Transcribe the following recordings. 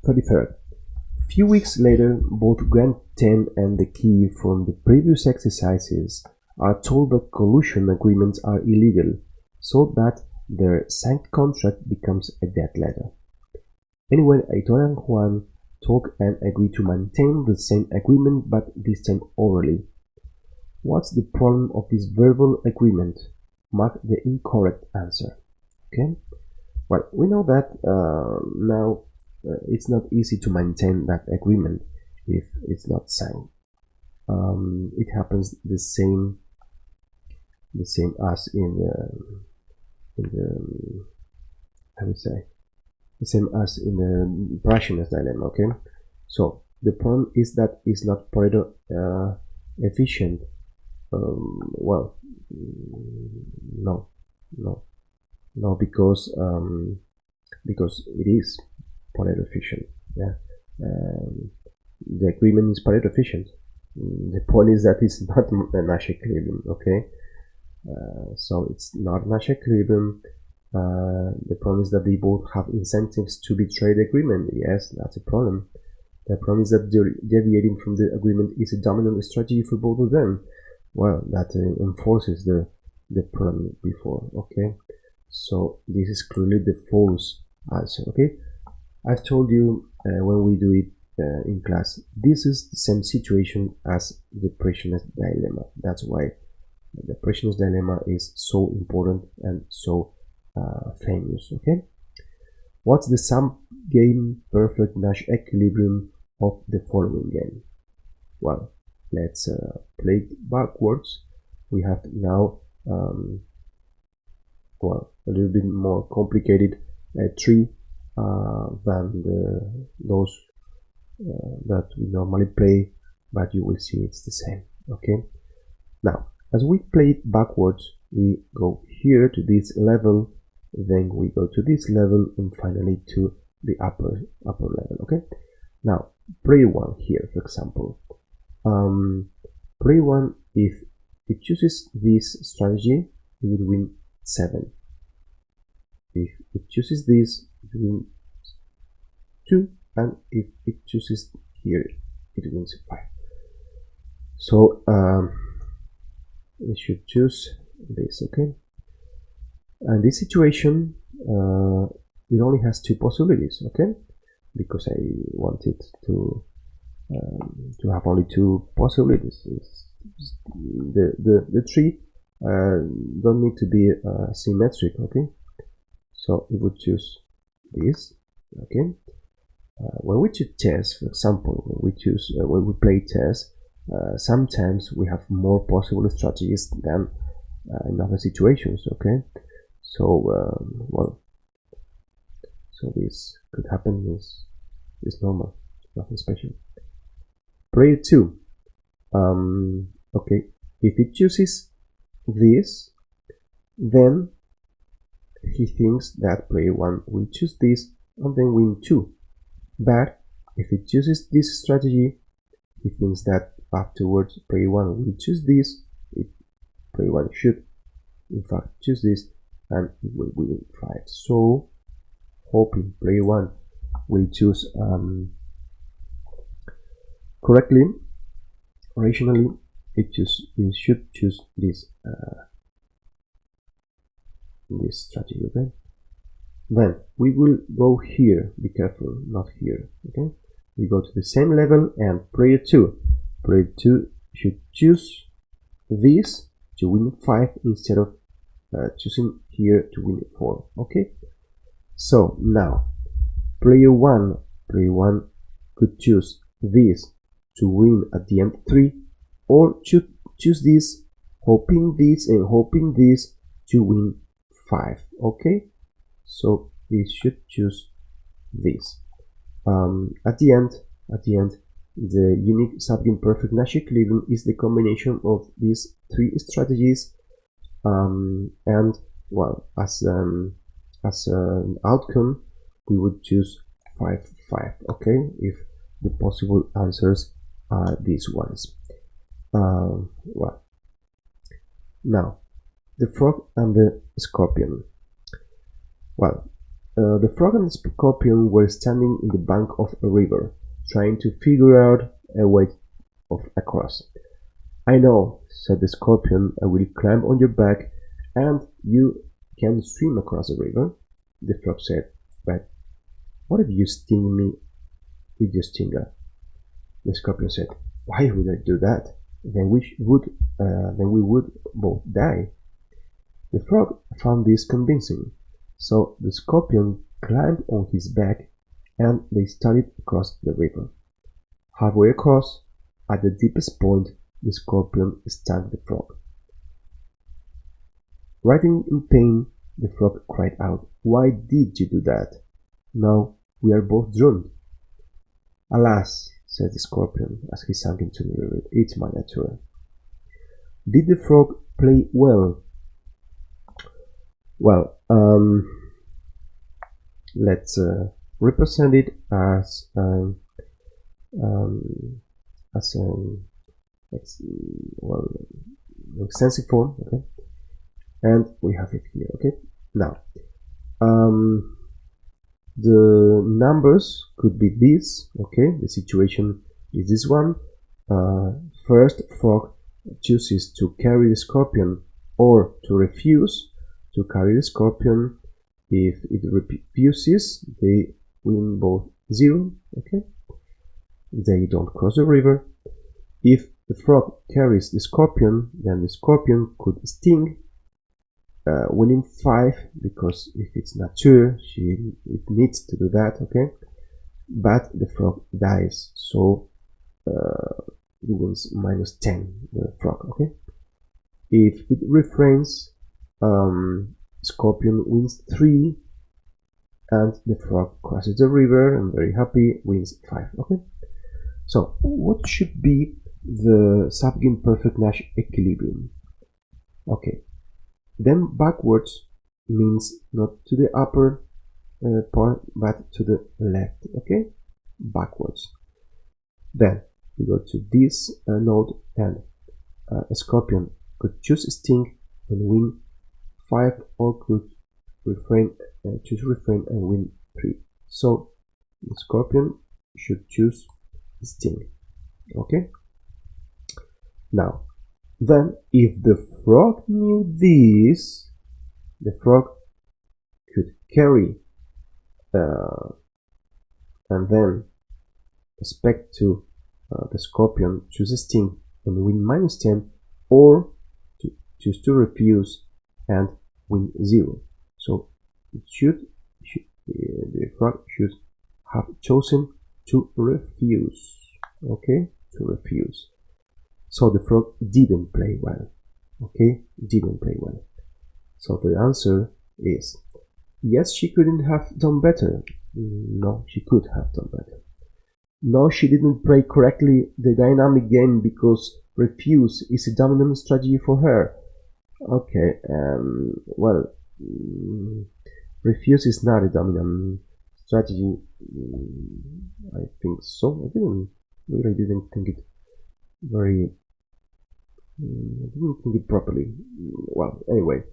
33rd. A few weeks later, both Grant 10 and the key from the previous exercises are told that collusion agreements are illegal, so that their signed contract becomes a dead letter. Anyway, Aitor and Juan talk and agree to maintain the same agreement, but this time orally. What's the problem of this verbal agreement? Mark the incorrect answer. Okay? Well, we know that now it's not easy to maintain that agreement if it's not signed. It happens the same as in the I would say the same as in the rationalist dilemma. Okay, so the problem is that it's not Pareto efficient. Well, no, because it is Pareto efficient. Yeah, the agreement is Pareto efficient. The point is that it's not a Nash equilibrium. Okay, so it's not Nash equilibrium. The problem is that they both have incentives to betray the agreement. Yes, that's a problem. The problem is that deviating from the agreement is a dominant strategy for both of them. Well, that enforces the problem before. Okay, so this is clearly the false answer. Okay, I've told you when we do it in class, this is the same situation as the Prisoner's dilemma. That's why the Prisoner's dilemma is so important and so famous. Okay, what's the sum game perfect Nash equilibrium of the following game? Well, let's play it backwards. We have now well, a little bit more complicated tree than those that we normally play, but you will see it's the same. Okay, now as we play it backwards, we go here to this level, then we go to this level, and finally to the upper level. Okay, now player 1 here, for example. Player 1, if it chooses this strategy, it would win 7. If it chooses this, it will win 2, and if it chooses here, it wins 5. So it should choose this. Okay, and this situation it only has 2 possibilities. Okay, because I wanted to have only 2 possibilities. The tree don't need to be symmetric. Okay, so it would choose this. Okay, when we choose chess, for example, when we play chess, sometimes we have more possible strategies than in other situations. Okay, so well, so this could happen. Is normal, nothing special. Player 2, okay, if it chooses this, then he thinks that player 1 will choose this and then win 2. But if it chooses this strategy, he thinks that afterwards player 1 will choose this. Player 1 should in fact choose this, and it will win 5. So hoping player 1 will choose correctly, rationally, it should choose this strategy. Okay, then we will go here. Be careful, not here. Okay, we go to the same level, and player 2 should choose this to win 5 instead of choosing here to win 4. Okay, so now player 1 could choose this to win at the end 3, or should choose this, hoping this and hoping this to win 5. Okay, so we should choose this. At the end, the unique subgame perfect Nash equilibrium is the combination of these 3 strategies, and well, as an outcome, we would choose 5, 5. Okay, if the possible answers are these ones. Well, now the frog and the scorpion. Well, The frog and the scorpion were standing in the bank of a river, trying to figure out a way across. "I know," said the scorpion. "I will climb on your back, and you can swim across the river." The frog said, "But what if you sting me with your stinger?" The scorpion said, "Why would I do that? Then we would both die." The frog found this convincing, so the scorpion climbed on his back, and they started across the river. Halfway across, at the deepest point, the scorpion stung the frog. Writhing in pain, the frog cried out, "Why did you do that? Now we are both drowned." "Alas," said the scorpion as he sank into the river, "it's my nature." Did the frog play well? Well, let's represent it as well, extensive form, okay, and we have it here, okay. Now, the numbers could be this, okay. The situation is this one. First, frog chooses to carry the scorpion or to refuse to carry the scorpion. If it refuses, they win both 0, okay. They don't cross the river. If the frog carries the scorpion, then the scorpion could sting, winning 5, because if it's nature, it needs to do that, okay. But the frog dies, so it wins -10, the frog, okay. If it refrains, scorpion wins 3, and the frog crosses the river and very happy wins 5, okay. So what should be the subgame perfect Nash equilibrium? Okay, then backwards means not to the upper part but to the left, okay, backwards. Then we go to this node, and a scorpion could choose sting and win 5, or could choose refrain and win 3. So the scorpion should choose sting, okay. Now, then if the frog knew this, the frog could carry and then expect to the scorpion choose a sting and win -10, or to choose to refuse and win 0. So the frog should have chosen to refuse, okay, to refuse. So the frog didn't play well, okay, didn't play well. So the answer is yes, she couldn't have done better. No, she could have done better. No, she didn't play correctly the dynamic game because refuse is a dominant strategy for her. Okay, well, refuse is not a dominant strategy. I think so. I really didn't think it very. I didn't think it properly. Well, anyway,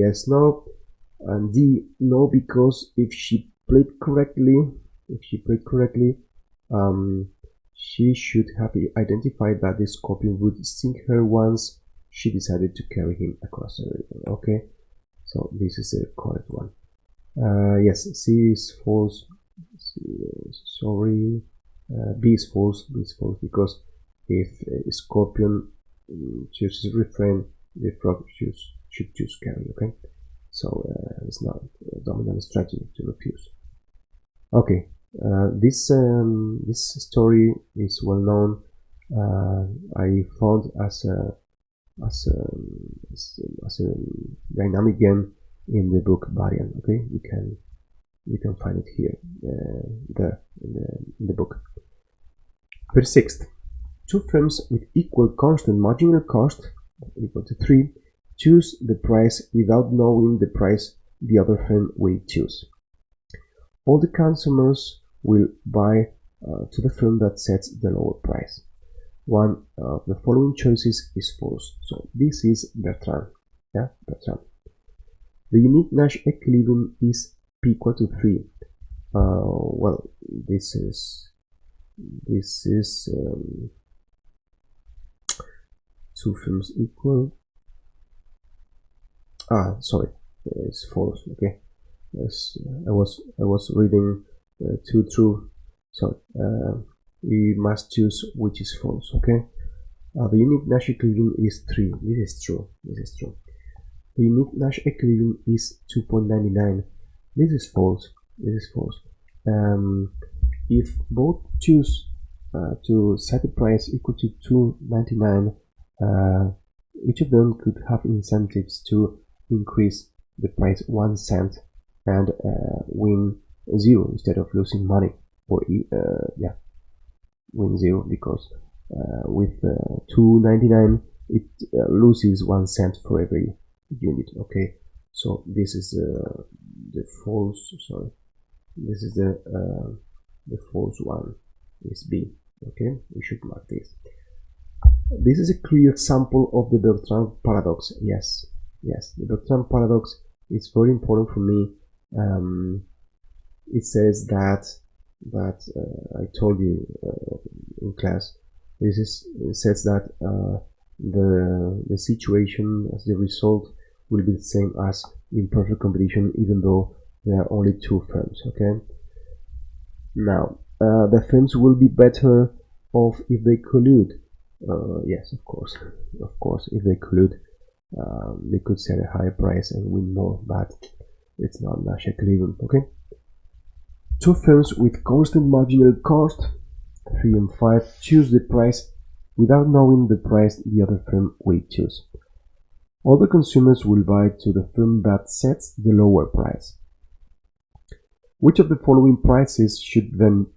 yes, no, and D, no, because if she played correctly, she should have identified that the scorpion would sting her once she decided to carry him across the river. Okay, so this is the correct one. Yes, C is false. Sorry, B is false. B is false because if a scorpion chooses refrain, the frog should choose carry. Okay, so it's not a dominant strategy to refuse. Okay, this story is well known. I found as a dynamic game in the book Variant. Okay, you can find it here, there in the book. 36th, two firms with equal constant marginal cost equal to 3 choose the price without knowing the price the other firm will choose. All the consumers will buy to the firm that sets the lower price. One of the following choices is false. So this is Bertrand. Yeah, Bertrand. The unique Nash equilibrium is p equal to 3. Well, this is two films equal. Sorry, it's false. Okay, yes, I was reading two true. Sorry, we must choose which is false. Okay, the unique Nash equilibrium is 3. This is true. This is true. The unique Nash equilibrium is 2.99. This is false. This is false. If both choose to set the price equal to 2.99, each of them could have incentives to increase the price 1 cent and win 0 instead of losing money, or win 0, because with 2.99 it loses 1 cent for every unit. Okay, so this is the false. Sorry, this is the false one is B. Okay, we should mark this. This is a clear example of the Bertrand paradox. Yes, the Bertrand paradox is very important for me. It says that I told you in class. It says that the situation as the result will be the same as in perfect competition, even though there are only two firms. Okay. Now the firms will be better off if they collude. Yes, of course, if they collude, they could set a higher price and win more, but it's not Nash equilibrium. Okay. Two firms with constant marginal cost, 3 and 5, choose the price without knowing the price the other firm will choose. All the consumers will buy to the firm that sets the lower price. Which of the following prices should then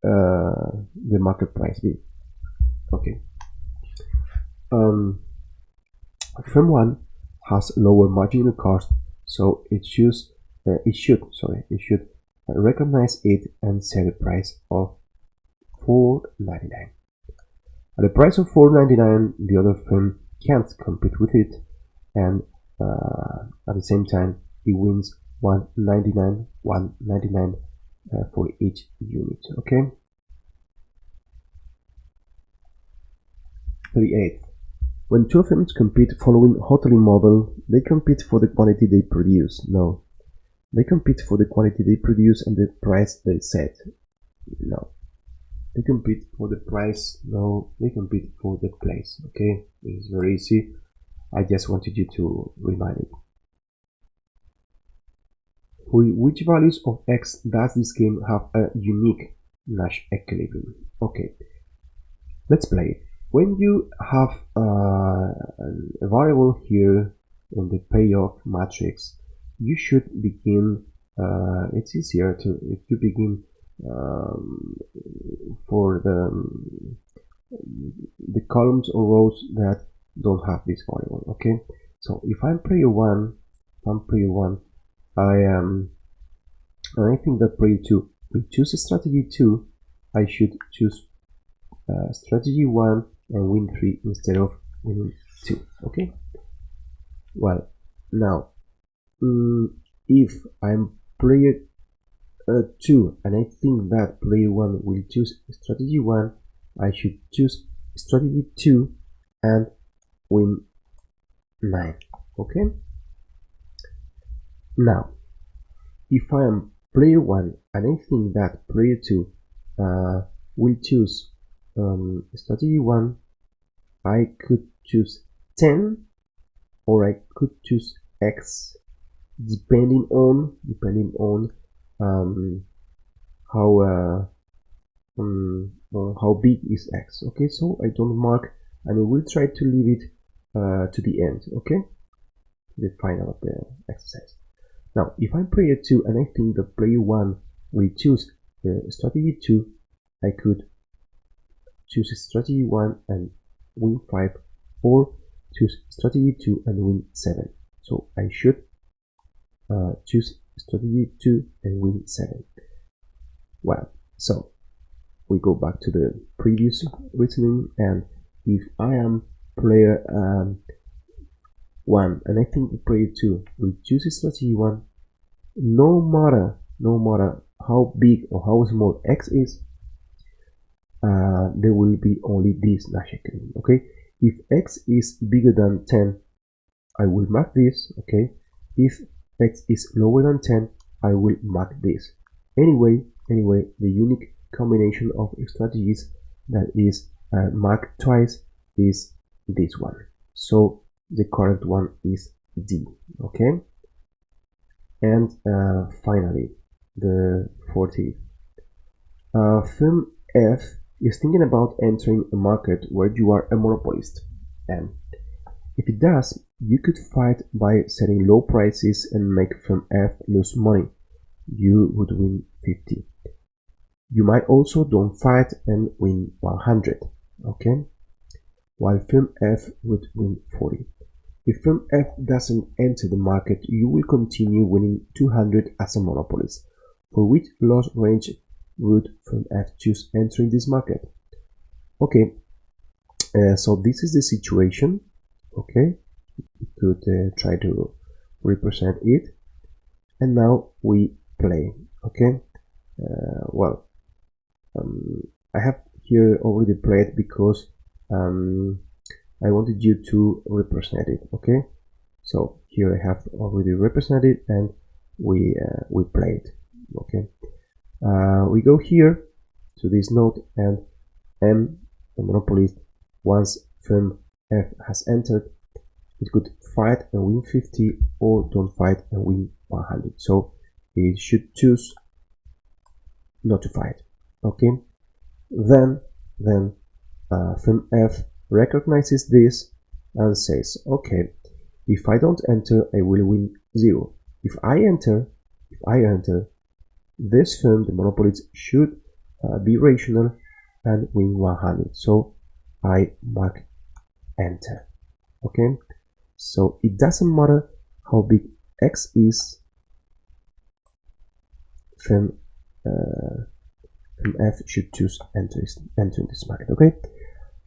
the market price be? Okay. Firm 1 has lower marginal cost, so it should recognize it and set a price of $4.99. At a price of $4.99, the other firm can't compete with it, and at the same time, it wins $1.99 for each unit. Okay. 38. When two firms compete following Hotelling model, they compete for the quantity they produce. No. They compete for the quantity they produce and the price they set. No. They compete for the price. No. They compete for the place. Okay. This is very easy. I just wanted you to remind it. For which values of x does this game have a unique Nash equilibrium? Okay. Let's play it. When you have a variable here in the payoff matrix, you should begin, it's easier to, if you begin for the columns or rows that don't have this variable. Okay, so if I'm player 1, I think that player 2 will choose strategy 2, I should choose strategy 1 and win 3 instead of winning 2. Okay, well, now if I'm player 2 and I think that player 1 will choose strategy 1, I should choose strategy 2 and win 9. Okay, now if I am player 1 and I think that player 2 will choose strategy 1, I could choose 10 or I could choose X, depending on how big is X. Okay, so I don't mark and I will try to leave it to the end. Okay, the final of the exercise. Now if I'm player 2 and I think that player 1 will choose strategy 2, I could choose strategy 1 and win 5, or choose strategy 2 and win 7. So I should choose strategy 2 and win 7. Well, so we go back to the previous reasoning, and if I am player 1, and I think player 2 will choose strategy 1. No matter how big or how small x is, there will be only this magically. Okay, if x is bigger than 10, I will mark this. Okay, if x is lower than 10, I will mark this. Anyway, the unique combination of strategies that is marked twice is this one. So the correct one is D. Okay, and finally the 40th. Firm F is thinking about entering a market where you are a monopolist, and if it does, you could fight by setting low prices and make firm F lose money. You would win 50. You might also don't fight and win 100, okay? While firm F would win 40. If firm F doesn't enter the market, you will continue winning 200 as a monopolist. For which loss range would firm F choose entering this market? Okay, so this is the situation. Okay, we could try to represent it, and now we play. Okay, well, I have here already played because I wanted you to represent it. Okay, so here I have already represented, and we played. Okay, we go here to this node, and M, the monopolist, once firm F has entered, it could fight and win 50 or don't fight and win 100. So it should choose not to fight. Okay, then firm F recognizes this and says, okay, if I don't enter, I will win 0. If I enter, this firm, the monopolist, should be rational and win 100. So I mark enter. Okay, so it doesn't matter how big x is, firm F should choose enter this market. Okay,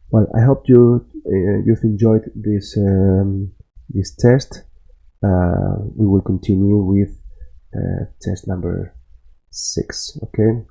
well, I hope you've enjoyed this test. We will continue with test number 6. Okay.